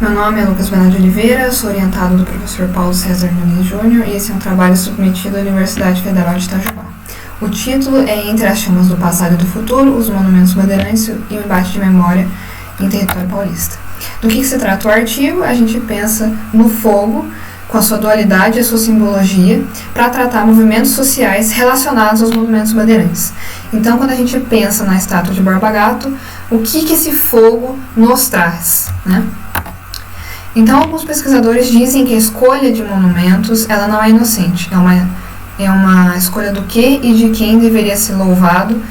Meu nome é Lucas Bernardo de Oliveira, sou orientado do professor Paulo César Nunes Júnior e esse é um trabalho submetido à Universidade Federal de Itajubá. O título é Entre as chamas do passado e do futuro, os monumentos bandeirantes e o embate de memória em território paulista. Do que se trata o artigo? A gente pensa no fogo, com a sua dualidade e a sua simbologia, para tratar movimentos sociais relacionados aos monumentos bandeirantes. Então, quando a gente pensa na estátua de Borba Gato, o que esse fogo nos traz, né? Então, alguns pesquisadores dizem que a escolha de monumentos ela não é inocente, é uma escolha do que e de quem deveria ser louvado,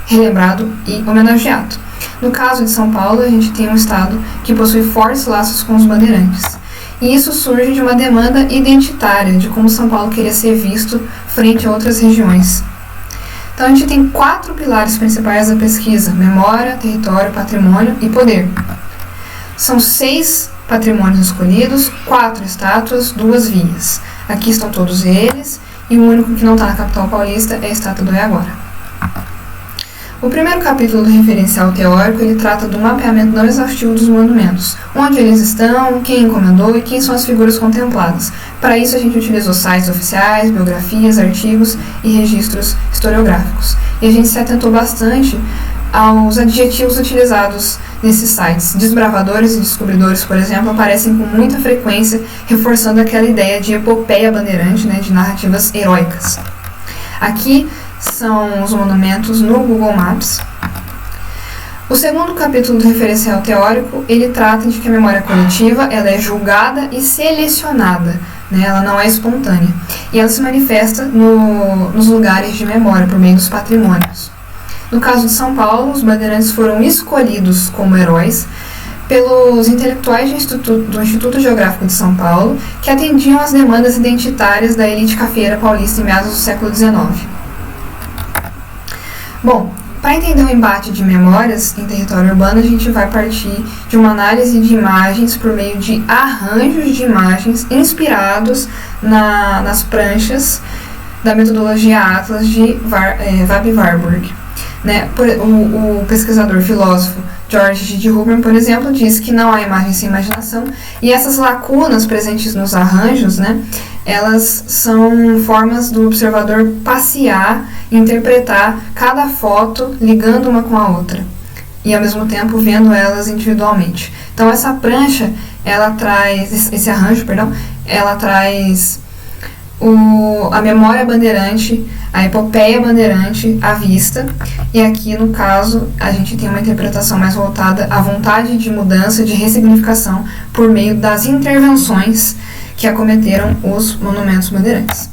relembrado e homenageado. No caso de São Paulo, a gente tem um estado que possui fortes laços com os bandeirantes. E isso surge de uma demanda identitária, de como São Paulo queria ser visto frente a outras regiões. Então, a gente tem 4 pilares principais da pesquisa: memória, território, patrimônio e poder. São 6 patrimônios escolhidos, 4 estátuas, 2 vias. Aqui estão todos eles, e o único que não está na capital paulista é a estátua do Iaguara. O primeiro capítulo do referencial teórico, ele trata do mapeamento não exaustivo dos monumentos, onde eles estão, quem encomendou e quem são as figuras contempladas. Para isso, a gente utilizou sites oficiais, biografias, artigos e registros historiográficos. E a gente se atentou bastante aos adjetivos utilizados nesses sites. Desbravadores e descobridores, por exemplo, aparecem com muita frequência, reforçando aquela ideia de epopeia bandeirante, né, de narrativas heróicas. Aqui são os monumentos no Google Maps. O segundo capítulo do referencial teórico, ele trata de que a memória coletiva ela é julgada e selecionada, né? Ela não é espontânea. E ela se manifesta nos lugares de memória, por meio dos patrimônios. No caso de São Paulo, os bandeirantes foram escolhidos como heróis pelos intelectuais do Instituto Geográfico de São Paulo, que atendiam às demandas identitárias da elite cafeira paulista em meados do século XIX. Bom, para entender o embate de memórias em território urbano, a gente vai partir de uma análise de imagens por meio de arranjos de imagens inspirados nas pranchas da metodologia Atlas de Wabi Warburg. Né? O pesquisador filósofo George G. Huber, por exemplo, diz que não há imagem sem imaginação, e essas lacunas presentes nos arranjos, né, elas são formas do observador passear e interpretar cada foto ligando uma com a outra, e ao mesmo tempo vendo elas individualmente. Então essa prancha, ela traz, esse arranjo, ela traz a memória bandeirante, a epopeia bandeirante à vista, e aqui no caso a gente tem uma interpretação mais voltada à vontade de mudança, de ressignificação por meio das intervenções que acometeram os monumentos bandeirantes.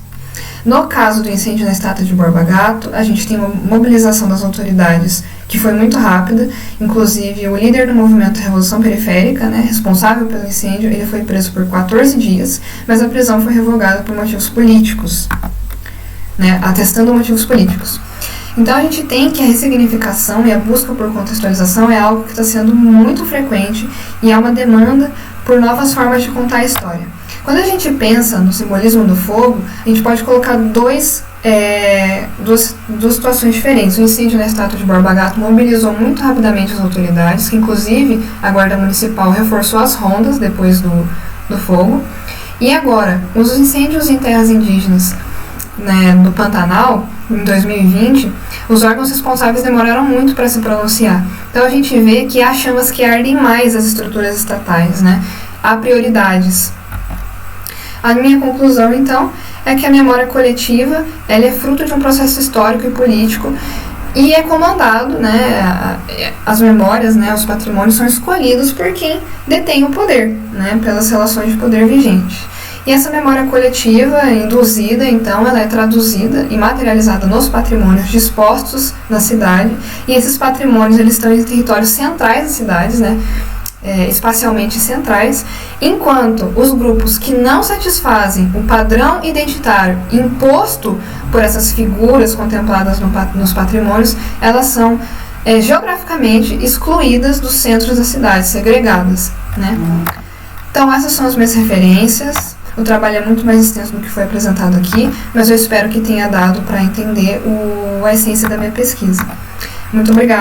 No caso do incêndio na estátua de Borba Gato, a gente tem uma mobilização das autoridades que foi muito rápida, inclusive o líder do movimento Revolução Periférica, né, responsável pelo incêndio, ele foi preso por 14 dias, mas a prisão foi revogada por motivos políticos, né, atestando motivos políticos. Então a gente tem que a ressignificação e a busca por contextualização é algo que está sendo muito frequente e há uma demanda por novas formas de contar a história. Quando a gente pensa no simbolismo do fogo, a gente pode colocar duas situações diferentes. O incêndio na estátua de Borba Gato mobilizou muito rapidamente as autoridades, que inclusive a Guarda Municipal reforçou as rondas depois do fogo. E agora, os incêndios em terras indígenas, né, no Pantanal, em 2020, os órgãos responsáveis demoraram muito para se pronunciar. Então a gente vê que há chamas que ardem mais as estruturas estatais, né? Há prioridades. A minha conclusão, então, é que a memória coletiva ela é fruto de um processo histórico e político e é comandado, né, as memórias, né, os patrimônios são escolhidos por quem detém o poder, né, pelas relações de poder vigentes. E essa memória coletiva induzida, então, ela é traduzida e materializada nos patrimônios dispostos na cidade, e esses patrimônios eles estão em territórios centrais das cidades, né, espacialmente centrais, enquanto os grupos que não satisfazem o padrão identitário imposto por essas figuras contempladas nos patrimônios, elas são geograficamente excluídas dos centros das cidades, segregadas, né? Então essas são as minhas referências. O trabalho é muito mais extenso do que foi apresentado aqui, mas eu espero que tenha dado para entender a essência da minha pesquisa. Muito obrigada.